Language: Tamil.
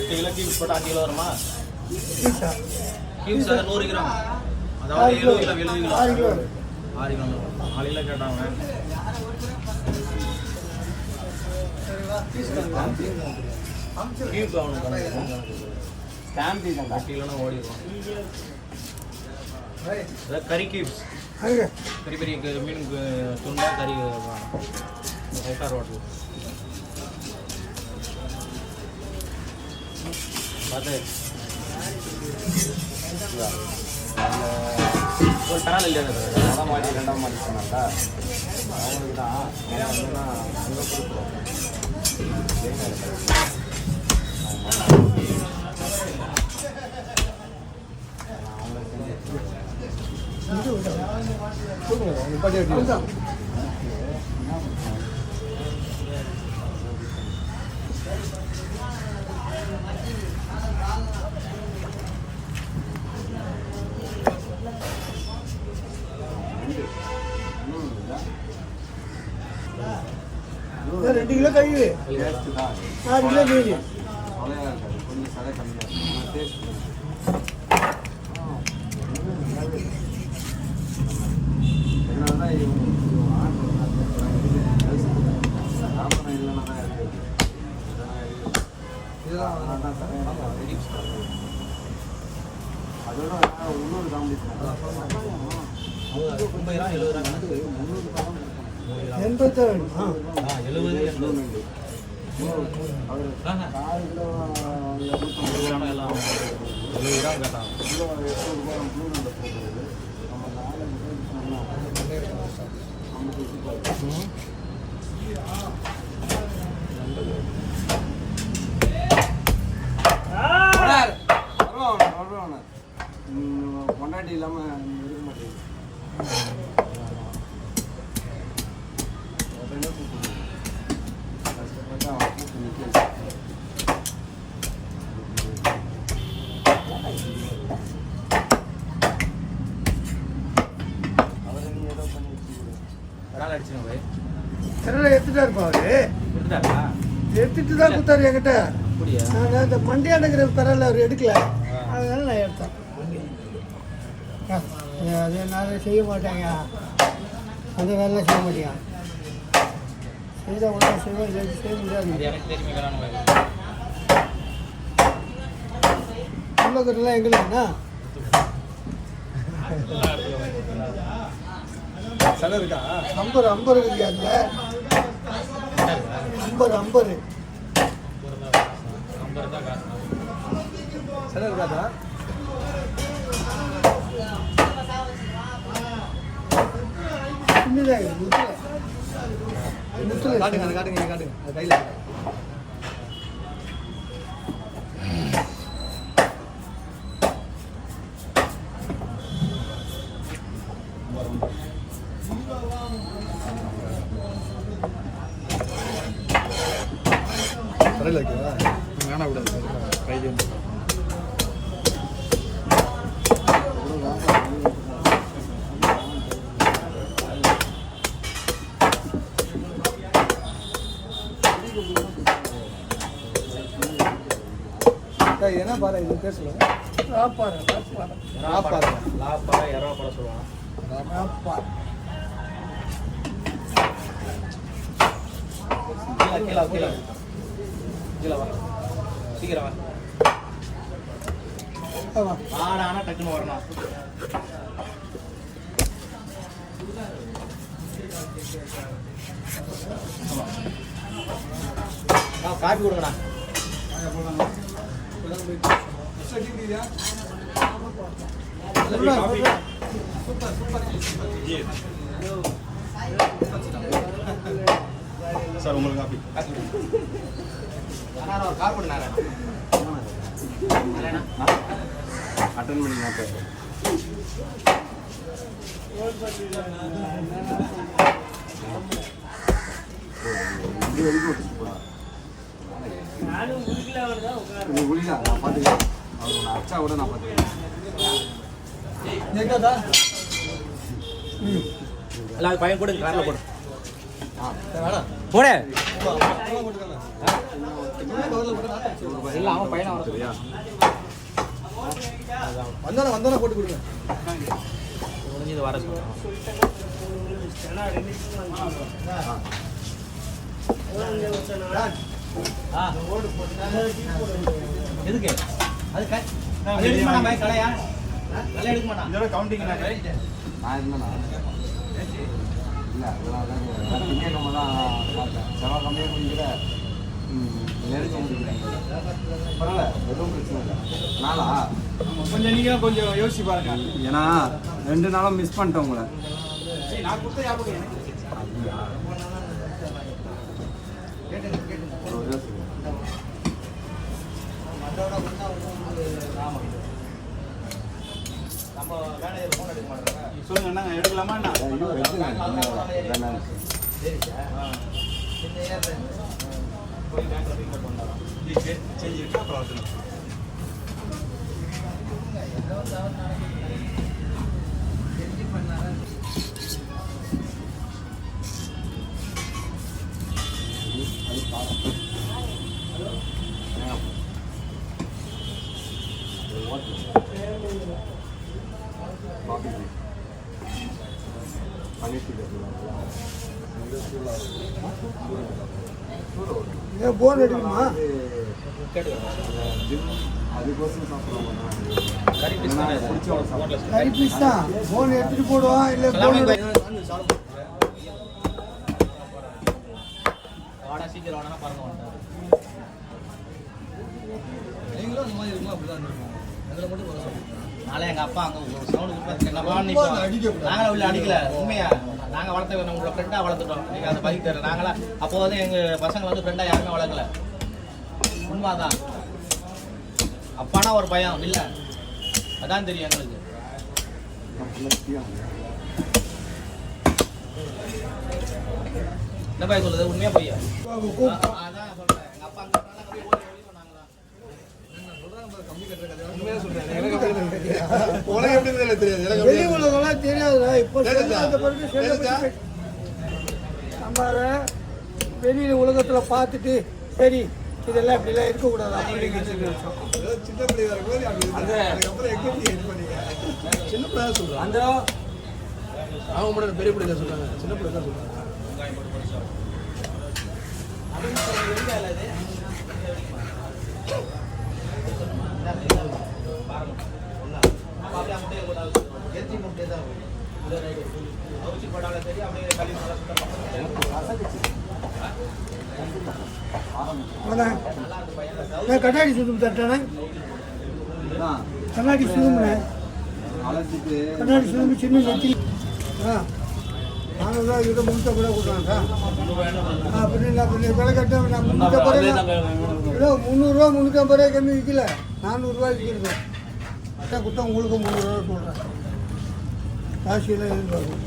கிலோ கியூப்ஸ் போட்டு 5 கிலோ வருமா? கியூப்ஸ் 100 கிராம், அதாவது 70 கிலோ 70 கிலோ 6 கிலோ 4 கிலோ கேட்டாங்க. கியூப் ஆகணும் ஸ்டாம்ப் கிலோனா ஓடிடுவோம். கறி கியூப்ஸ் பெரிய பெரிய மீன் துண்டா கறி கரெக்டாக ரோட்டில் பார்த்து ஒரு டனால் இல்லையா? ரெண்டாம் மாடி சொன்னாக்கா அவங்களுக்கு தான் ரெண்டு கிலோ கழிவு 6 கிலோ மீன் கொஞ்சம் சதை கம்மியாக டேஸ்ட் அதனால தான் இல்லைன்னா தான் இருக்குது. இதெல்லாம் அதோட இன்னொரு காம்படிஷன் 70 பொண்டாட்டி இல்லாமல் இருக்க மாட்டேங்குது. எடுத்துட்டு தான் கொடுத்தாரு என்கிட்ட. இந்த மண்டியாடுங்கிற பரவாயில்ல அவர் எடுக்கல, அதனால நான் எடுத்தேன். அது என்னால் செய்ய மாட்டாங்க, அந்த வேலைலாம் செய்ய மாட்டேங்க. செய்தால் ஒன்றா செய்வோம், இல்லை செய்ய முடியாது. உள்ளக்கெல்லாம் எங்களுக்குண்ணா சில இருக்கா? 50 இருக்குது அதில் 50 சில இருக்காதா? சின்னதாக காட்டுங்க காட்டுங்க காட்டுங்க அது கையில் கரையில் வைக்கவா? வேணா விடாது கையில் என்ன பாரு இது பேர் சொல்லுவாங்க? ராப்பாறை எறாப்பாறை சொல்லுவாங்க. கீழே வா, சீக்கிரம் வா. ஆனா டக்குன்னு வரணும். காப்பி கொடுங்கண்ணா. சார் உங்களுக்கு காப்பி அட்டன் பண்ணி நான் பேசுகிறேன். உளிதான் நான் பார்த்துக்கிறேன். அவர் அச்சா கூட நான் பார்த்துக்கிறேன். எல்லாம் பையன் கூட காரில் போடு. போடு இல்லை அவன் பையனை வர சரியா வந்தானே போட்டு கொடுங்க. முடிஞ்சது வர சொல்லுங்க. எதுக்கு அது எடுக்க மாட்டான் கலையா கலை எடுக்க மாட்டான் இதோட கவுண்டிங் நான் இருந்தேண்ணா இல்லை அதெல்லாம் திங்கக்கிழமை தான் பார்த்தேன் செவ்வாய் கம்மியாக குடிக்கிற நெருக்க முடியல பரவாயில்ல எதுவும் பிரச்சனை இல்லை நாளா கொஞ்சம் நீங்கள் கொஞ்சம் யோசிச்சு பாருங்க. ஏன்னா 2 நாளும் மிஸ் பண்ணிட்டேன் உங்களை நான் கொடுத்த ஞாபகம் எனக்கு நம்ம மேனேஜர் ஃபோன் எடுக்க மாட்டாங்க. சொல்லுங்க என்ன எடுக்கலாமா என்ன? சரி சார். இந்த ஏர் போய் பேங்க்ல போய் கட் பண்ணலாம். செஞ்சுட்டு அப்புறம் வரணும். போன் எடுக்கணுமா? அதுக்கோசம் சாப்பிடுவோம் கறி பீஸ் தான். போன் எடுத்துட்டு போடுவான் இல்லை போன் நாளை எங்க அப்பா அங்க ஒரு சவுண்ட் நாங்களே உள்ள அடிக்கல உண்மையா நாங்க வளர்த்த உங்களை ஃப்ரெண்டா வளர்த்துட்டோம். நீங்க அதை பதிவு தர நாங்களா அப்போ வந்து எங்க பசங்களை வந்து ஃப்ரெண்டா யாருமே வளர்க்கல. உண்மைதான் அப்பானா ஒரு பயம் இல்ல அதான் தெரியும் எங்களுக்கு. என்ன பையன் சொல்லுது உண்மையா பையா? அதான் சொல்றேன் எங்க அப்பா அங்க வெளி உலகம்லாம் தெரியாதுடா. இப்போ நம்ம வெளியில உலகத்துல பார்த்துட்டு சரி இதெல்லாம் இப்படிலாம் இருக்கக்கூடாது அப்படின்னு சின்ன பிள்ளை சொல்றேன் அந்த அவங்க மட்டும் பெரிய பிள்ளை சொல்றாங்க சின்ன பிள்ளை தான் சொல்றாங்க. கண்ணாடி சுத்தம் தட்டானே கண்ணாடி சுத்தம் கண்ணாடி சுத்தம் சின்ன நெத்தி நானூறுரூவா இதை முன்னூற்ற கூட கொடுக்குறாங்க அப்படின்னு விலை கட்ட நான் முந்நூற்றம்பது கிலோ 300 350 ரூபாய் கம்மி விற்கல 400 விற்கிறது அதான் கொடுத்தா உங்களுக்கு 300 சொல்கிறேன் காசியெல்லாம் எதிர்பார்க்கும்.